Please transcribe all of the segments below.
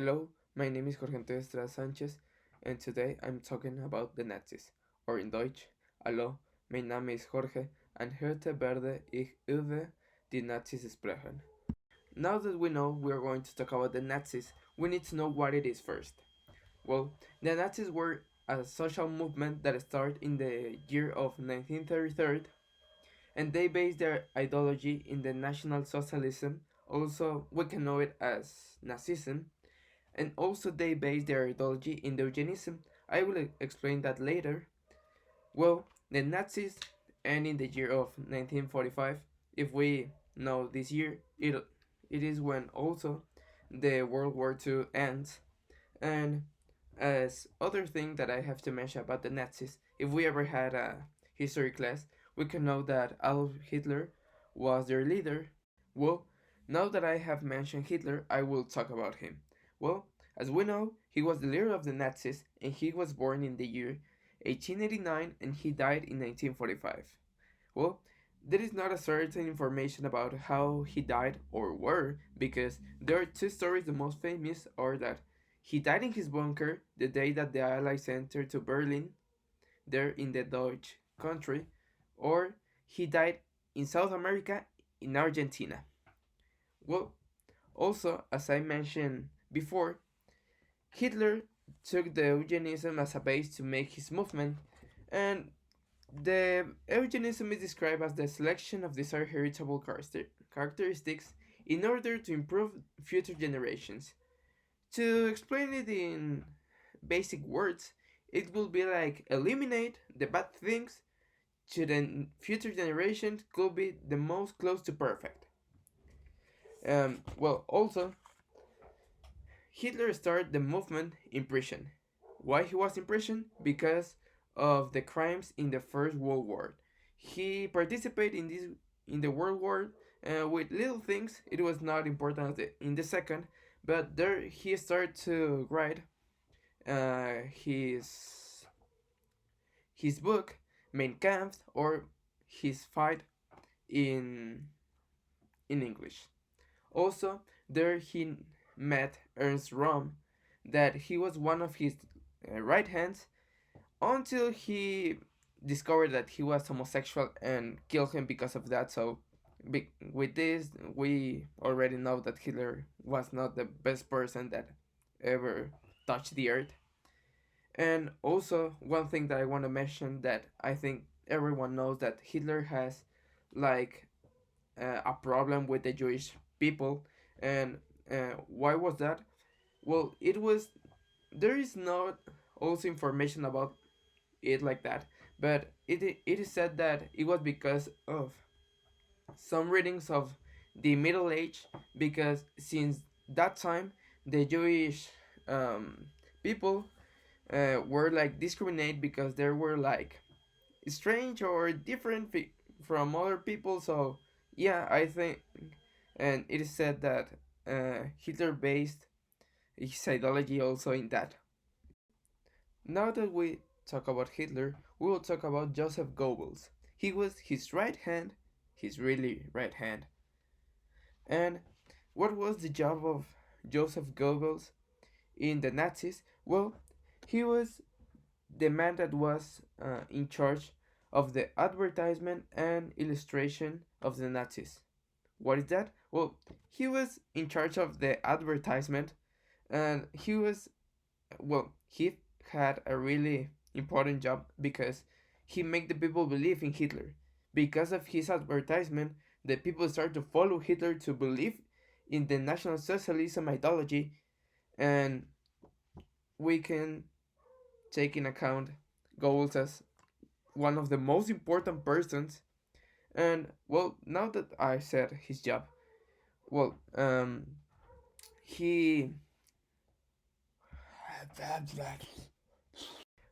Hello, my name is Jorge Antonio Estrada Sanchez, and today I'm talking about the Nazis, or in Deutsch, Hallo, mein Name ist Jorge, and heute werde ich über die Nazis sprechen. Now that we know we are going to talk about the Nazis, we need to know what it is first. Well, the Nazis were a social movement that started in the year of 1933, and they based their ideology in the National Socialism, also we can know it as Nazism, and also they base their ideology in the eugenism. I will explain that later. Well, the Nazis end in the year of 1945. If we know this year, it is when also the World War II ends. And as other thing that I have to mention about the Nazis, if we ever had a history class, we can know that Adolf Hitler was their leader. Well, now that I have mentioned Hitler, I will talk about him. Well, as we know, he was the leader of the Nazis and he was born in the year 1889 and he died in 1945. Well, there is not a certain information about how he died or where, because there are two stories. The most famous are that he died in his bunker the day that the Allies entered to Berlin, there in the Dutch country, or he died in South America in Argentina. Well, also, as I mentioned before, Hitler took the eugenism as a base to make his movement, and the eugenism is described as the selection of desired heritable characteristics in order to improve future generations. To explain it in basic words, it will be like eliminate the bad things so the future generations could be the most close to perfect. Well, also, Hitler started the movement in prison. Why he was in prison? Because of the crimes in the First World War. He participated in the World War with little things. It was not important in the second, but there he started to write uh, his his book Mein Kampf, or his fight in English. Also, there he met Ernst Röhm, that he was one of his right hands until he discovered that he was homosexual and killed him because of that. So, with this, we already know that Hitler was not the best person that ever touched the earth. And also, one thing that I want to mention that I think everyone knows that Hitler has like a problem with the Jewish people. And why was that? Well, it was, there is not also information about it like that, but it is said that it was because of some readings of the Middle Age, because since that time the Jewish people were like discriminated because they were like strange or different from other people. So yeah, I think, and it is said that Hitler based his ideology also in that. Now that we talk about Hitler, we will talk about Joseph Goebbels. He was his right hand, his really right hand. And what was the job of Joseph Goebbels in the Nazis? Well, he was the man that was in charge of the advertisement and illustration of the Nazis. What is that? Well, he was in charge of the advertisement, and he had a really important job because he made the people believe in Hitler. Because of his advertisement, the people started to follow Hitler to believe in the National Socialism ideology, and we can take in account Goebbels as one of the most important persons. And well, now that I said his job, well, he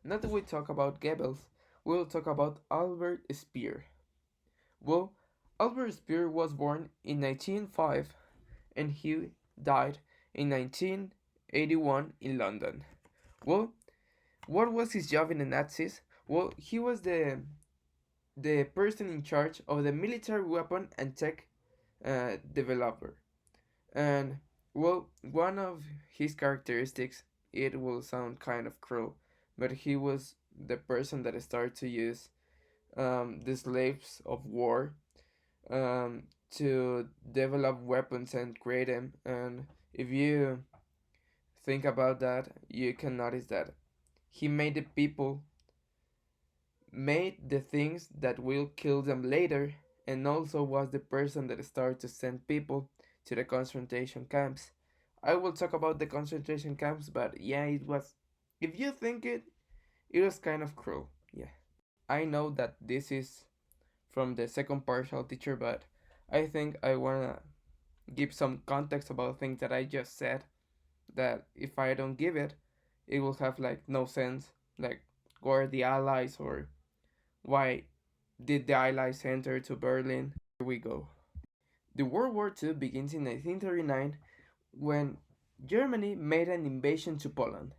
now that we talk about Goebbels, we'll talk about Albert Speer. Well, Albert Speer was born in 1905 and he died in 1981 in London. Well, what was his job in the Nazis? Well, he was the person in charge of the military weapon and tech developer. And Well, one of his characteristics, it will sound kind of cruel, but he was the person that started to use the slaves of war to develop weapons and create them. And if you think about that, you can notice that he made the people made the things that will kill them later, and also was the person that started to send people to the concentration camps. I will talk about the concentration camps, but yeah, it was. If you think it, it was kind of cruel. Yeah, I know that this is from the second partial teacher, but I think I wanna give some context about things that I just said. That if I don't give it, it will have like no sense. Like, where the Allies, or why did the Allies enter to Berlin? Here we go. The World War II begins in 1939 when Germany made an invasion to Poland.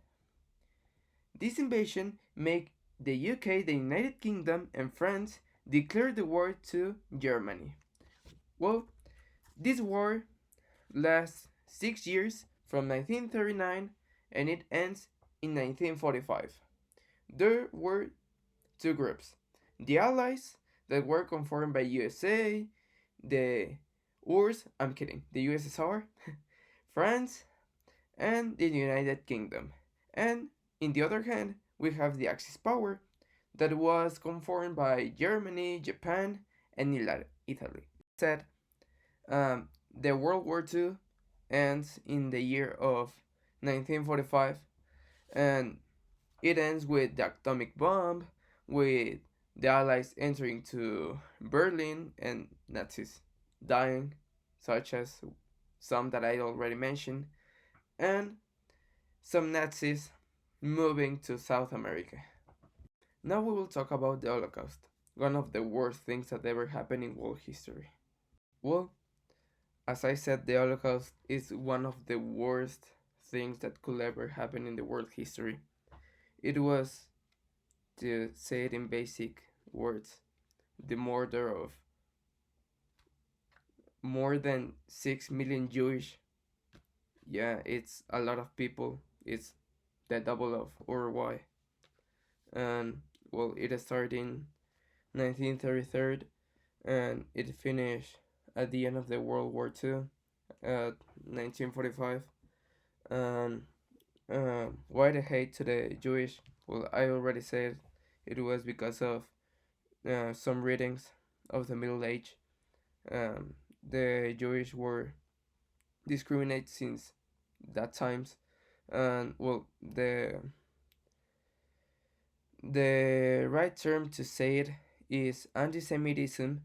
This invasion made the UK, the United Kingdom, and France declare the war to Germany. Well, this war lasts 6 years from 1939 and it ends in 1945. There were two groups: the Allies, that were conformed by USA, the I'm kidding, the USSR, France, and the United Kingdom. And in the other hand, we have the Axis power, that was conformed by Germany, Japan, and Italy. Said, the World War II ends in the year of 1945, and it ends with the atomic bomb, with the Allies entering to Berlin and Nazis dying, such as some that I already mentioned, and some Nazis moving to South America. Now we will talk about the Holocaust, one of the worst things that ever happened in world history. Well, as I said, the Holocaust is one of the worst things that could ever happen in the world history. It was, to say it in basic words, the murder of more than 6 million Jewish. Yeah, it's a lot of people. It's the double of Uruguay. And well, it started in 1933 and it finished at the end of the World War II at 1945. And why the hate to the Jewish? Well, I already said it was because of some readings of the Middle Age. The Jewish were discriminated since that times, and well, the right term to say it is anti-Semitism.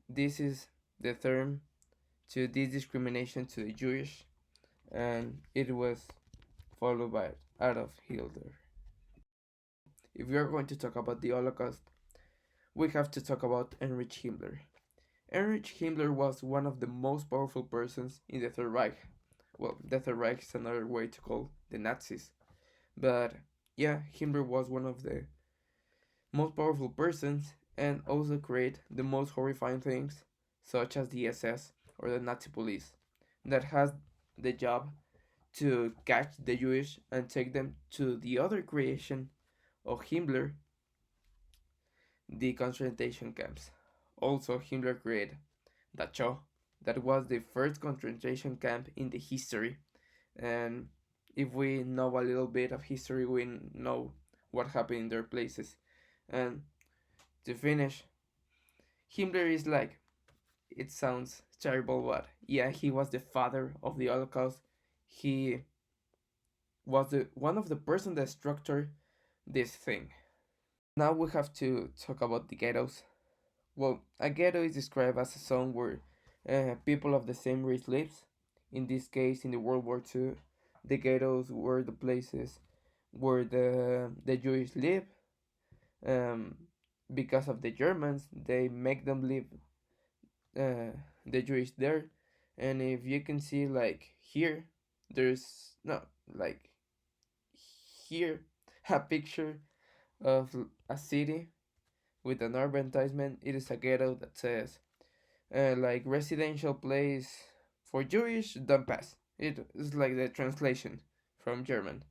This is the term to this discrimination to the Jewish, and it was followed by Adolf Hitler. If we are going to talk about the Holocaust, we have to talk about Heinrich Himmler. Heinrich Himmler was one of the most powerful persons in the Third Reich. Well, the Third Reich is another way to call the Nazis. But yeah, Himmler was one of the most powerful persons and also create the most horrifying things, such as the SS, or the Nazi police, that has the job to catch the Jewish and take them to the other creation of Himmler, the concentration camps. Also, Himmler created Dachau, that was the first concentration camp in the history. And if we know a little bit of history, we know what happened in their places. And to finish, Himmler is like, it sounds terrible, but yeah, he was the father of the Holocaust. He was one of the person that structured this thing. Now we have to talk about the ghettos. Well, a ghetto is described as a zone where people of the same race lives. In this case, in the World War II, the ghettos were the places where the Jewish live. Um, because of the Germans, they make them live the Jewish there. And if you can see, like here, there's no like here a picture of a city with an advertisement. It is a ghetto that says like residential place for Jewish, don't pass. It is like the translation from German.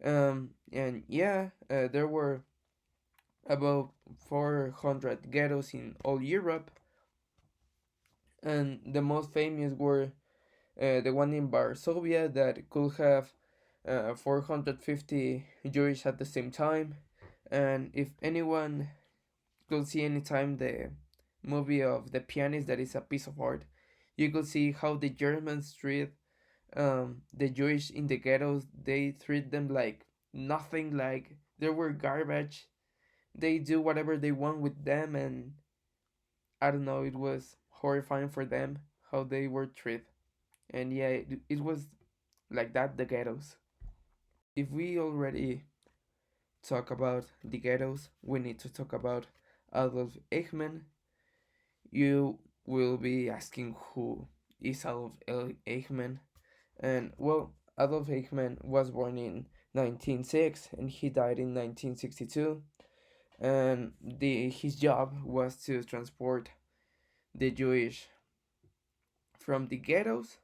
And yeah, there were about 400 ghettos in all Europe, and the most famous were the one in Varsovia that could have 450 Jewish at the same time. And if anyone could see anytime the movie of The Pianist, that is a piece of art, you could see how the Germans treat the Jewish in the ghettos. They treat them like nothing, like they were garbage. They do whatever they want with them, and I don't know, it was horrifying for them how they were treated. And yeah, it was like that, the ghettos. If we already talk about the ghettos, we need to talk about Adolf Eichmann. You will be asking who is Eichmann. And well, Adolf Eichmann was born in 1906 and he died in 1962. And his job was to transport the Jewish from the ghettos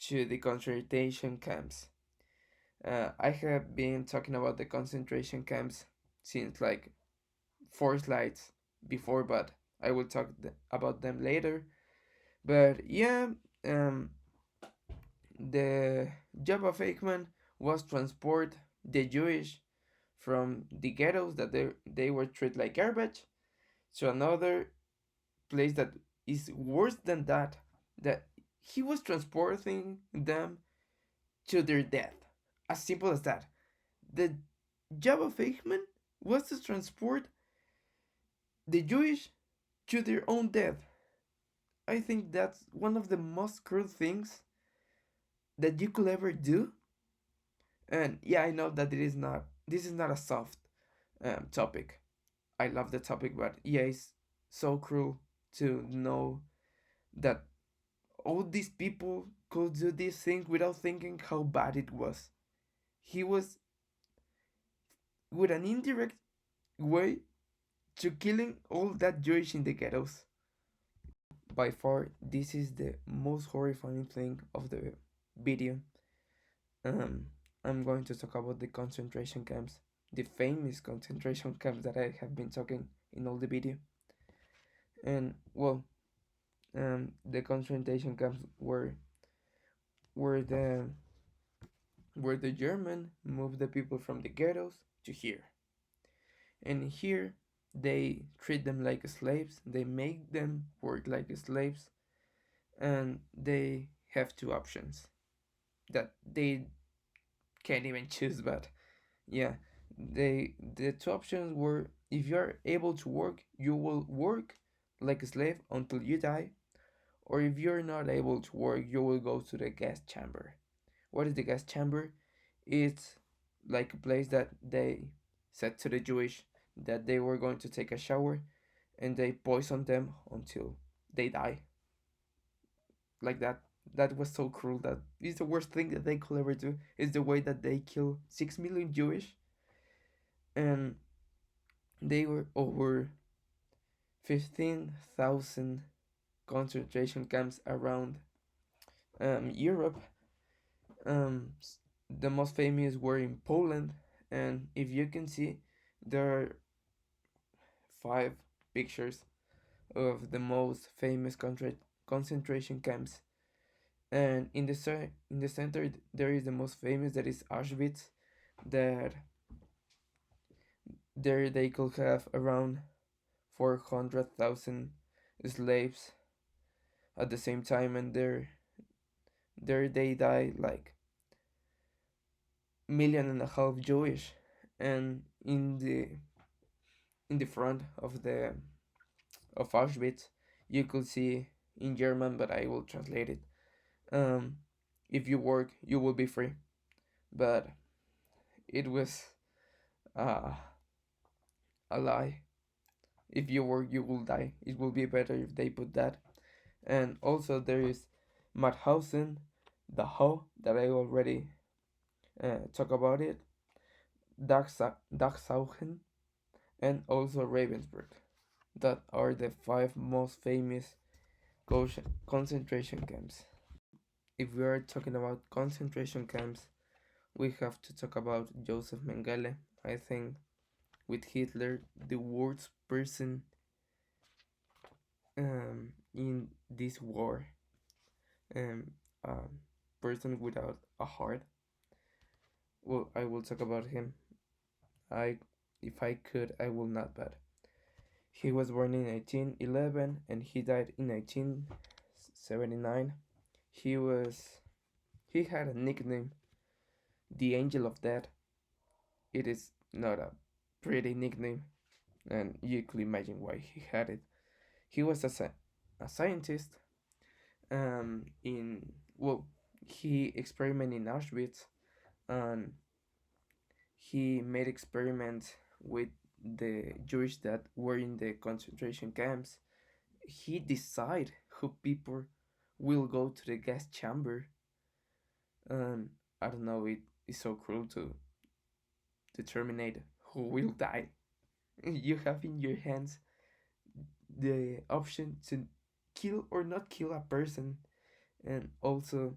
to the concentration camps. I have been talking about the concentration camps since like 4 slides before, but I will talk about them later. But yeah, um, the job of Eichmann was transport the Jewish from the ghettos that they were treated like garbage to another place that is worse than that. That he was transporting them to their death. As simple as that. The job of Eichmann was to transport the Jewish to their own death. I think that's one of the most cruel things that you could ever do. And yeah, I know that it is not. This is not a soft topic. I love the topic, but yeah, it's so cruel to know that all these people could do these things without thinking how bad it was. He was with an indirect way to killing all that Jewish in the ghettos. By far, this is the most horrifying thing of the video. Um, I'm going to talk about the concentration camps, the famous concentration camps that I have been talking in all the video. And well, the concentration camps were the where the German moved the people from the ghettos to here. And here they treat them like slaves, they make them work like slaves, and they have two options that they can't even choose, but yeah, the two options were, if you're able to work, you will work like a slave until you die, or if you're not able to work, you will go to the gas chamber. What is the gas chamber? It's like a place that they said to the Jewish that they were going to take a shower, and they poison them until they die. Like that. That was so cruel. That is the worst thing that they could ever do. Is the way that they kill 6 million Jewish, and they were over 15,000 concentration camps around Europe. Um, the most famous were in Poland, and if you can see, there are 5 pictures of the most famous concentration camps. And in the center there is the most famous, that is Auschwitz, that there they could have around 400,000 slaves at the same time, and there they die like 1.5 million Jewish. And in the front of Auschwitz, you could see in German, but I will translate it. Um, if you work, you will be free. But it was uh, a lie. If you work, you will die. It will be better if they put that. And also there is Mauthausen, Dachau, that I already talk about it, Dachshausen, and also Ravensbrück. That are the 5 most famous concentration camps. if we are talking about concentration camps, we have to talk about Joseph Mengele. I think with Hitler, the worst person in this war, um, a person without a heart. Well, I will talk about him. I, if I could, I will not, but he was born in 1911 and he died in 1979. He was he had a nickname, the Angel of Death. It is not a pretty nickname, and you could imagine why he had it. He was a scientist. In well, he experimented in Auschwitz, and he made experiments with the Jewish that were in the concentration camps. He decided who people will go to the gas chamber, and I don't know, it is so cruel to determine who will die. You have in your hands the option to kill or not kill a person, and also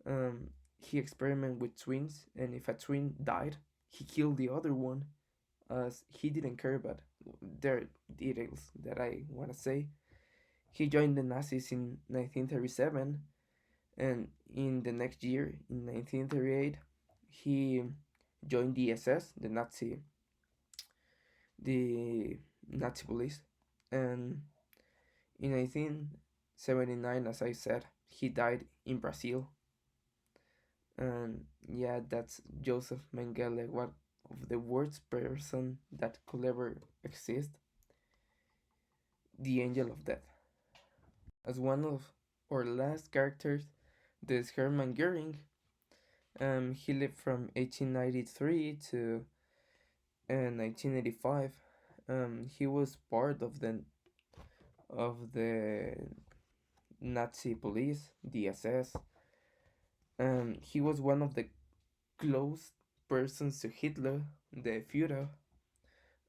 um, he experimented with twins, and if a twin died, he killed the other one, as he didn't care about. There are details that I want to say. He joined the Nazis in 1937, and in the next year, in 1938, he joined the SS, the Nazi police, and in 1979, as I said, he died in Brazil. And yeah, that's Joseph Mengele, one of the worst person that could ever exist, the Angel of Death. As one of our last characters, there's Hermann Goering. He lived from 1893 to 1985. He was part of the Nazi police, the SS. He was one of the close persons to Hitler, the Führer,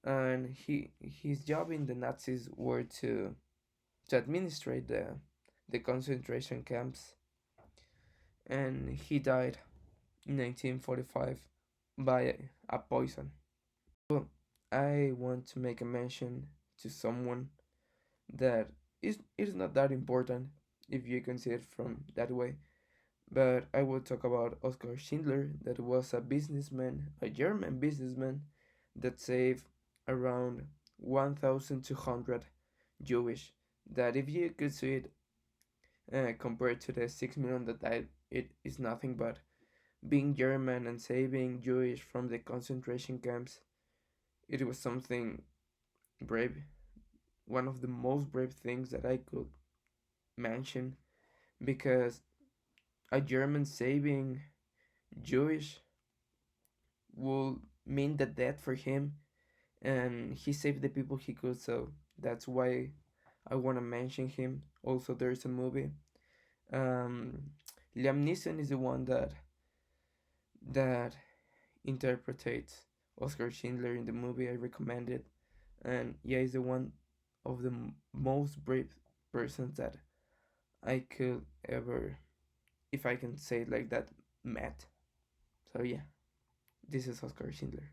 and his job in the Nazis were to administrate the concentration camps, and he died in 1945 by a poison. Well, I want to make a mention to someone that is not that important if you consider it from that way. But I will talk about Oskar Schindler, that was a businessman, a German businessman, that saved around 1,200 Jewish. That if you could see it compared to the 6 million that died, it is nothing, but being German and saving Jewish from the concentration camps, it was something brave. One of the most brave things that I could mention, because a German saving Jewish will mean the death for him, and he saved the people he could, so that's why I want to mention him. Also, there's a movie. Um, Liam Neeson is the one that interprets Oscar Schindler in the movie. I recommend it, and yeah, he's the one of the most brave persons that I could ever, if I can say it like that, met. So yeah, this is Oscar Schindler.